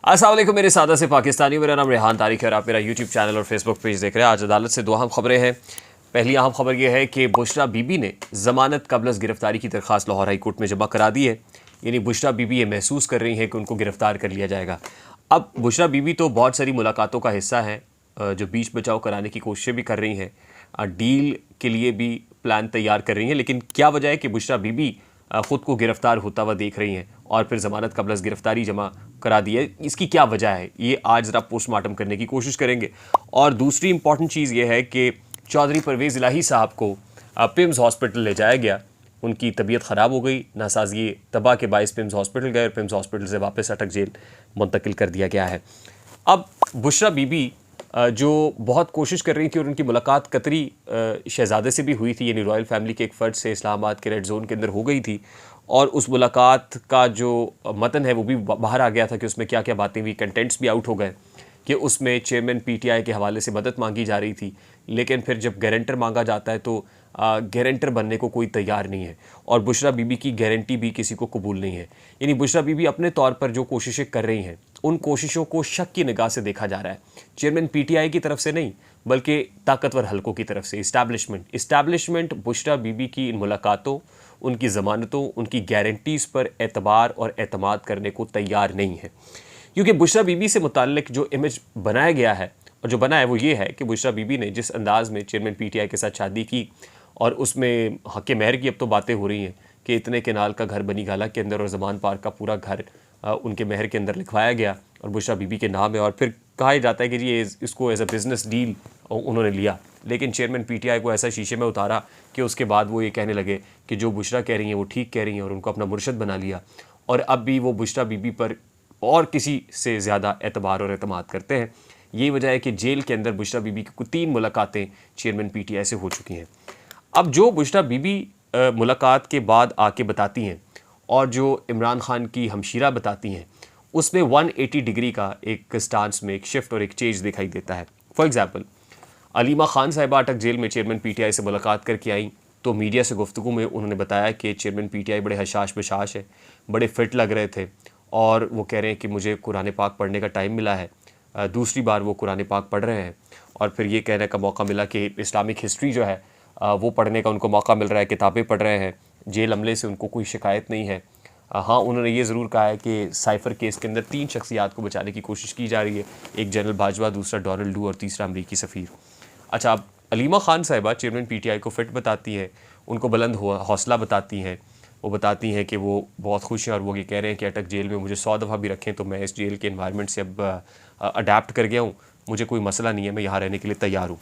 अस्सलाम वालेकुम मेरे सादा से पाकिस्तानी। मेरा नाम रेहान तारिक है और आप मेरा यूट्यूब चैनल और फेसबुक पेज देख रहे हैं। आज अदालत से दो अहम खबरें हैं। पहली अहम खबर यह है कि बुशरा बीबी ने ज़मानत कबल गिरफ्तारी की दरख्वास्त लाहौर हाई कोर्ट में जमा करा दी है। यानी बुशरा बीबी ये महसूस कर रही हैं कि उनको गिरफ्तार कर लिया जाएगा। अब बुशरा बीबी तो बहुत सारी मुलाकातों का हिस्सा है, जो बीच बचाव कराने की कोशिशें भी कर रही हैं, डील के लिए भी प्लान तैयार कर रही हैं। लेकिन क्या वजह है कि बुशरा बीबी ख़ुद को गिरफ्तार होता हुआ देख रही हैं और फिर ज़मानत कबल गिरफ्तारी जमा करा दी है? इसकी क्या वजह है, ये आज ज़रा पोस्टमार्टम करने की कोशिश करेंगे। और दूसरी इंपॉर्टेंट चीज़ ये है कि चौधरी परवेज़ इलाही साहब को पिम्स हॉस्पिटल ले जाया गया। उनकी तबीयत ख़राब हो गई, नासाज़ी तबाह के बायस पिम्स हॉस्पिटल गए और पिम्स हॉस्पिटल से वापस अटक जेल मुंतकिल कर दिया गया है। अब बुशरा बीबी जो बहुत कोशिश कर रही थी और उनकी मुलाकात कतरी शहज़ादे से भी हुई थी, यानी रॉयल फैमिली के एक फ़र्द से इस्लामाबाद के रेड जोन के अंदर हो गई थी। और उस मुलाकात का जो मतन है वो भी बाहर आ गया था कि उसमें क्या क्या बातें हुई। कंटेंट्स भी आउट हो गए कि उसमें चेयरमैन पीटीआई के हवाले से मदद मांगी जा रही थी, लेकिन फिर जब गारंटर मांगा जाता है तो गारंटर बनने को कोई तैयार नहीं है और बुशरा बीबी की गारंटी भी किसी को कबूल नहीं है। यानी बुशरा बीबी अपने तौर पर जो कोशिशें कर रही हैं उन कोशिशों को शक की निगाह से देखा जा रहा है। चेयरमैन पीटीआई की तरफ से नहीं बल्कि ताकतवर हलकों की तरफ से इस्टेब्लिशमेंट बुशरा बीबी की इन मुलाकातों, उनकी ज़मानतों, उनकी गारंटीज़ पर एतबार और एतमाद करने को तैयार नहीं है। क्योंकि बुशरा बीबी से मुताल्लिक जो इमेज बनाया गया है और जो बना है वो ये है कि बुशरा बीबी ने जिस अंदाज़ में चेयरमैन पीटीआई के साथ शादी की और उसमें हक़ महर की अब तो बातें हो रही हैं कि इतने केनाल का घर बनी गाला के अंदर और ज़मान पार्क का पूरा घर उनके महर के अंदर लिखवाया गया और बुशरा बीबी के नाम है। और फिर कहा जाता है कि जी इसको एज अ बिज़नेस डील उन्होंने लिया, लेकिन चेयरमैन पीटीआई को ऐसा शीशे में उतारा कि उसके बाद वो ये कहने लगे कि जो बुशरा कह रही हैं वो ठीक कह रही हैं और उनको अपना मुर्शद बना लिया। और अब भी वो बुशरा बीबी पर और किसी से ज़्यादा एतबार और एतमाद करते हैं। यही वजह है कि जेल के अंदर बुशरा बीबी की 3 मुलाकातें चेयरमैन पीटीआई से हो चुकी हैं। अब जो बुशरा बीबी मुलाकात के बाद आके बताती हैं और जो इमरान खान की हमशीरा बताती हैं, उसमें 180 डिग्री का एक स्टांस में एक शिफ्ट और एक चेंज दिखाई देता है। फॉर एग्ज़ाम्पल, अलीमा खान साहिबा अटक जेल में चेयरमैन पीटीआई से मुलाकात करके आई तो मीडिया से गुफ्तगू में उन्होंने बताया कि चेयरमैन पीटीआई बड़े हशाश बशाश है, बड़े फिट लग रहे थे और वो कह रहे हैं कि मुझे कुरान पाक पढ़ने का टाइम मिला है। दूसरी बार वो कुरान पाक पढ़ रहे हैं और फिर ये कहने का मौका मिला कि इस्लामिक हिस्ट्री जो है वो पढ़ने का उनको मौका मिल रहा है, किताबें पढ़ रहे हैं। जेल अमले से उनको कोई शिकायत नहीं है। हाँ, उन्होंने ये ज़रूर कहा है कि साइफ़र केस के अंदर 3 शख्सियात को बचाने की कोशिश की जा रही है, एक जनरल बाजवा, दूसरा डोनाल्ड डू और तीसरा अमरीकी सफ़ीर। अच्छा, अब अलीमा खान साहिबा चेयरमैन पीटीआई को फिट बताती हैं, उनको बुलंद हौसला बताती हैं। वो बताती हैं कि वो बहुत खुश हैं और वो ये कह रहे हैं कि अटक जेल में मुझे 100 दफ़ा भी रखें तो मैं इस जेल के एनवायरनमेंट से अब अडेप्ट कर गया हूँ, मुझे कोई मसला नहीं है, मैं यहाँ रहने के लिए तैयार हूँ।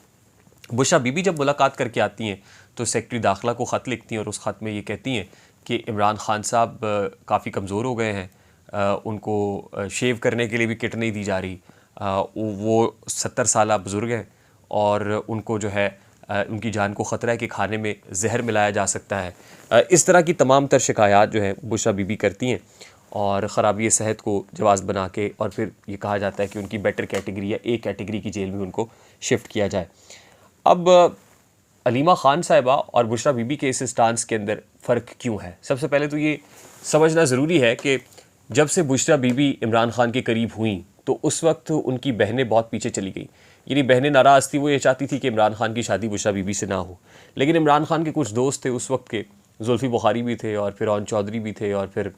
बुशरा बीबी जब मुलाकात करके आती हैं तो सेक्रेटरी दाखिला को ख़त लिखती हैं और उस ख़त में ये कहती हैं कि इमरान खान साहब काफ़ी कमज़ोर हो गए हैं, उनको शेव करने के लिए भी किट नहीं दी जा रही, वो 70 साल बुज़ुर्ग हैं और उनको जो है उनकी जान को ख़तरा है कि खाने में जहर मिलाया जा सकता है। इस तरह की तमाम तर शिकायत जो है बुशरा बीबी करती हैं और ख़राबी सेहत को जवाज़ बना के और फिर ये कहा जाता है कि उनकी बेटर कैटेगरी या ए कैटेगरी की जेल में उनको शिफ्ट किया जाए। अब अलीमा खान साहिबा और बुशरा बीबी के इस स्टांस के अंदर फ़र्क क्यों है? सबसे पहले तो ये समझना ज़रूरी है कि जब से बुशरा बीबी इमरान खान के करीब हुई तो उस वक्त उनकी बहनें बहुत पीछे चली गई। यानी बहनें नाराज़ थी, वो ये चाहती थी कि इमरान खान की शादी बुशरा बीबी से ना हो। लेकिन इमरान खान के कुछ दोस्त थे उस वक्त के, जुल्फ़ी बुखारी भी थे और फिर फिरौन चौधरी भी थे और फिर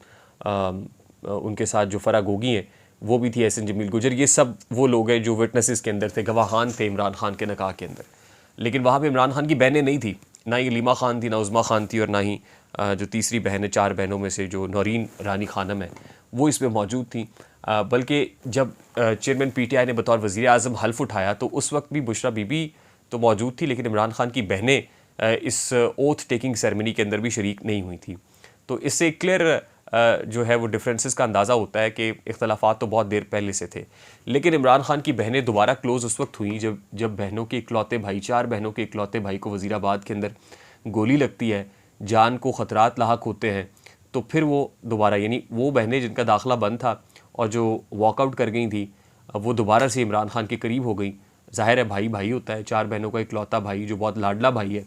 उनके साथ जो फ़रा गोगी हैं वो भी थी, एहसन जमील गुजर। ये सब वो लोग हैं जो विटनेसेस के अंदर थे, गवाहान थे इमरान खान के निकाह के अंदर। लेकिन वहाँ पे इमरान खान की बहनें नहीं थी, ना ही अलीमा खान थी, ना उज़्मा खान थी और ना ही जो तीसरी बहन है 4 बहनों में से जो नौरीन रानी खानम है वो इसमें मौजूद थी। बल्कि जब चेयरमैन पीटीआई ने बतौर वज़ीर आज़म हल्फ उठाया तो उस वक्त भी बुशरा बीबी तो मौजूद थी, लेकिन इमरान खान की बहनें इस ओथ टेकिंग सेरेमनी के अंदर भी शरीक नहीं हुई थी। तो इससे क्लियर जो है वो डिफरेंसेस का अंदाज़ा होता है कि इख्तलाफात तो बहुत देर पहले से थे। लेकिन इमरान खान की बहनें दोबारा क्लोज़ उस वक्त हुई जब बहनों के इकलौते भाई, 4 बहनों के इकलौते भाई को वज़ीराबाद के अंदर गोली लगती है, जान को ख़तरात लाहक होते हैं, तो फिर वो दोबारा, यानी वो बहनें जिनका दाखिला बंद था और जो वॉकआउट कर गई थी, वो दोबारा से इमरान खान के करीब हो गई। ज़ाहिर है भाई भाई होता है, 4 बहनों का इकलौता भाई जो बहुत लाडला भाई है,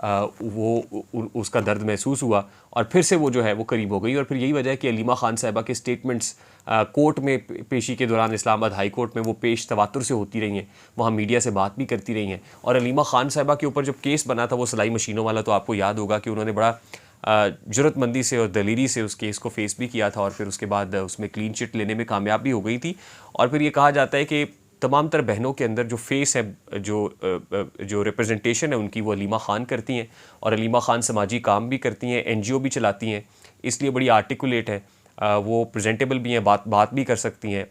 उसका दर्द महसूस हुआ और फिर से वो जो है वो करीब हो गई। और फिर यही वजह है कि अलीमा खान साहिबा के स्टेटमेंट्स कोर्ट में पेशी के दौरान इस्लामाबाद हाई कोर्ट में वो पेश तवातुर से होती रही हैं, वहाँ मीडिया से बात भी करती रही हैं। और अलीमा खान साहिबा के ऊपर जब केस बना था वो सिलाई मशीनों वाला, तो आपको याद होगा कि उन्होंने बड़ा जुर्रतमंदी से और दलेरी से उस केस को फेस भी किया था और फिर उसके बाद उसमें क्लीन चिट लेने में कामयाब भी हो गई थी। और फिर ये कहा जाता है कि तमाम तर बहनों के अंदर जो फेस है, जो रिप्रेजेंटेशन है उनकी, वो अलीमा ख़ान करती हैं। और अलीमा ख़ान समाजी काम भी करती हैं, NGO भी चलाती हैं, इसलिए बड़ी आर्टिकुलेट है, वो प्रेजेंटेबल भी हैं, बात भी कर सकती हैं,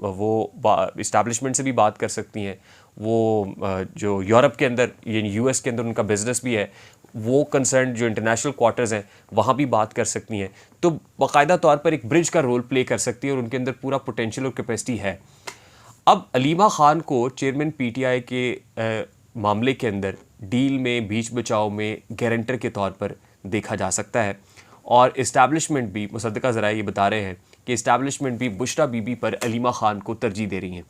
वो इस्टेब्लिशमेंट से भी बात कर सकती हैं। वो जो यूरोप के अंदर यानी US के अंदर उनका बिज़नेस भी है, वो कंसर्न जो इंटरनेशनल क्वार्टर्स हैं वहाँ भी बात कर सकती हैं। तो बाकायदा तौर पर एक ब्रिज का रोल प्ले कर सकती है और उनके अंदर पूरा पोटेंशियल और कैपेसिटी है। अब अलीमा ख़ान को चेयरमैन PTI के मामले के अंदर डील में, बीच बचाव में गारंटर के तौर पर देखा जा सकता है। और इस्टेब्लिशमेंट भी, मुसद्दका ज़राए ये बता रहे हैं कि इस्टेब्लिशमेंट भी बुशरा बीबी पर अलीमा ख़ान को तरजीह दे रही हैं।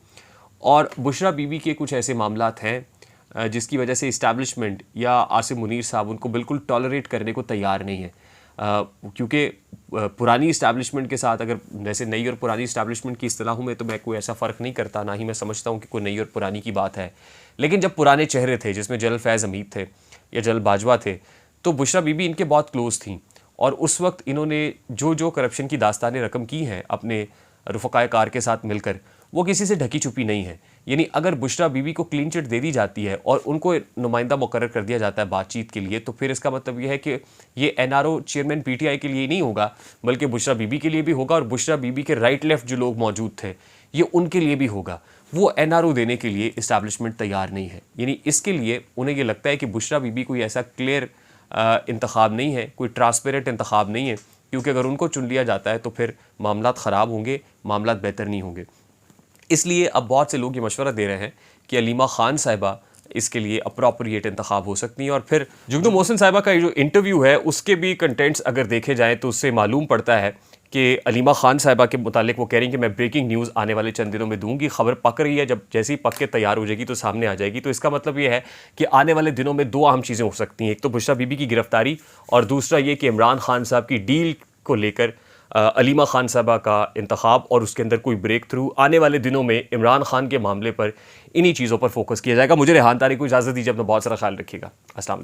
और बुशरा बीबी के कुछ ऐसे मामलात हैं जिसकी वजह से इस्टेब्लिशमेंट या आसिम मुनीर साहब उनको बिल्कुल टॉलरेट करने को तैयार नहीं है। क्योंकि पुरानी इस्टेब्लिशमेंट के साथ, अगर जैसे नई और पुरानी इस्टेब्लिशमेंट की इस्तिलाहों में तो मैं कोई ऐसा फ़र्क नहीं करता, ना ही मैं समझता हूँ कि कोई नई और पुरानी की बात है। लेकिन जब पुराने चेहरे थे जिसमें जनरल फैज़ हमीद थे या जनरल बाजवा थे, तो बुशरा बीबी इनके बहुत क्लोज़ थी। और उस वक्त इन्होंने जो करप्शन की दास्तानें रकम की हैं अपने रफ़क़ाए कार के साथ मिलकर, वो किसी से ढकी छुपी नहीं है। यानी अगर बुशरा बीबी को क्लीन चिट दे दी जाती है और उनको नुमाइंदा मुकर्रर कर दिया जाता है बातचीत के लिए, तो फिर इसका मतलब ये है कि ये NRO चेयरमैन PTI के लिए नहीं होगा, बल्कि बुशरा बीबी के लिए भी होगा। और बुशरा बीबी के राइट लेफ्ट जो लोग मौजूद थे, ये उनके लिए भी होगा। वो NRO देने के लिए इस्टेब्लिशमेंट तैयार नहीं है। यानी इसके लिए उन्हें ये लगता है कि बुशरा बीबी कोई ऐसा क्लियर इंतखाब नहीं है, कोई ट्रांसपेरेंट इंतखाब नहीं है, क्योंकि अगर उनको चुन लिया जाता है तो फिर मामलात ख़राब होंगे, मामलात बेहतर नहीं होंगे। इसलिए अब बहुत से लोग ये मशवरा दे रहे हैं कि अलीमा ख़ान साहिबा इसके लिए अप्रोप्रिएट इंतखाब हो सकती हैं। और फिर जुगनू मोहसिन साहिबा का जो इंटरव्यू है उसके भी कंटेंट्स अगर देखे जाएँ तो उससे मालूम पड़ता है कि अलीमा ख़ान साहिबा के मुतालिक वो कह रही हैं कि मैं ब्रेकिंग न्यूज़ आने वाले चंद दिनों में दूंगी। खबर पक रही है, जब जैसे ही पक के तैयार हो जाएगी तो सामने आ जाएगी। तो इसका मतलब ये है कि आने वाले दिनों में दो अहम चीज़ें हो सकती हैं, एक तो बुशरा बीबी की गिरफ्तारी और दूसरा ये कि इमरान खान साहब की डील को लेकर अलीमा ख़ान साहबा का इंतखाब और उसके अंदर कोई ब्रेक थ्रू। आने वाले दिनों में इमरान खान के मामले पर इन्हीं चीज़ों पर फोकस किया जाएगा। मुझे रेहान तारिक को इजाज़त दीजिए, अपना बहुत सारा ख्याल रखिएगा। अस्सलाम।